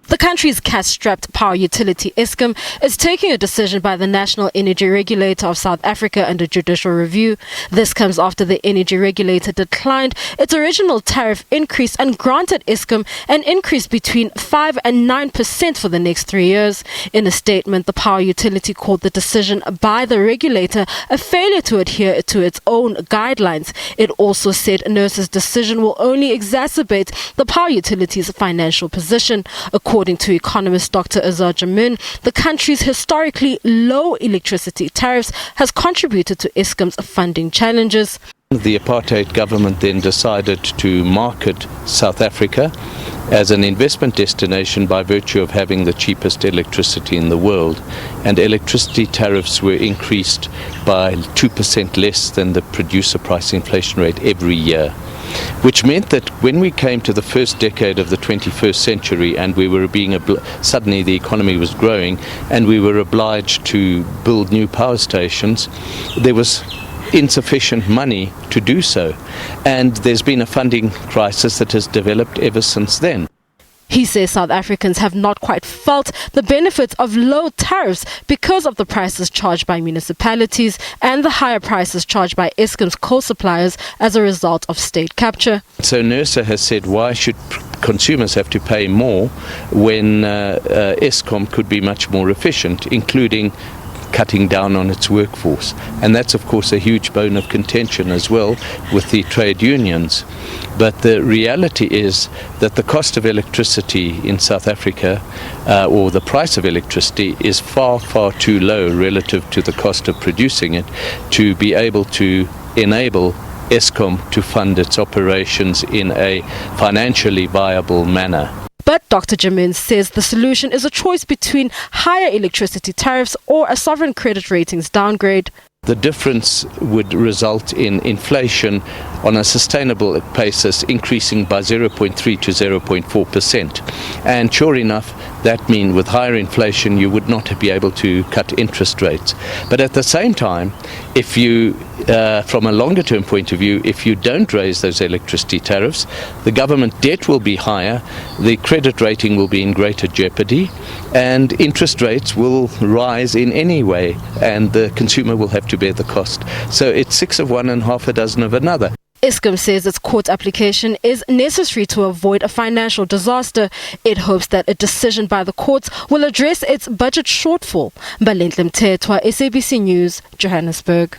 The country's cash-strapped power utility Eskom is taking a decision by the National Energy Regulator of South Africa under judicial review. This comes after the energy regulator declined its original tariff increase and granted Eskom an increase between 5 and 9% for the next 3 years. In a statement, the power utility called the decision by the regulator a failure to adhere to its own guidelines. It also said Nersa's decision will only exacerbate the power utility's financial position. According to economist Dr. The country's historically low electricity tariffs has contributed to Eskom's funding challenges. The apartheid government then decided to market South Africa as an investment destination by virtue of having the cheapest electricity in the world, and electricity tariffs were increased by 2% less than the producer price inflation rate every year, which meant that when we came to the first decade of the 21st century and we were suddenly the economy was growing and we were obliged to build new power stations, there was insufficient money to do so, and there's been a funding crisis that has developed ever since then. He says South Africans have not quite felt the benefits of low tariffs because of the prices charged by municipalities and the higher prices charged by Eskom's coal suppliers as a result of state capture. So Nersa has said, why should consumers have to pay more when Eskom could be much more efficient, including cutting down on its workforce? And that's of course a huge bone of contention as well with the trade unions. But the reality is that the cost of electricity in South Africa, or the price of electricity, is far, far too low relative to the cost of producing it to be able to enable Eskom to fund its operations in a financially viable manner. But Dr. Jamin says the solution is a choice between higher electricity tariffs or a sovereign credit ratings downgrade. The difference would result in inflation on a sustainable basis increasing by 0.3 to 0.4%. And sure enough, that means with higher inflation you would not be able to cut interest rates. But at the same time, if you, from a longer term point of view, if you don't raise those electricity tariffs, the government debt will be higher, the credit rating will be in greater jeopardy, and interest rates will rise in any way, and the consumer will have to bear the cost. So it's 6 of one and half a dozen of another. Eskom says its court application is necessary to avoid a financial disaster. It hopes that a decision by the courts will address its budget shortfall. Mbalendle Mthethwa, SABC News, Johannesburg.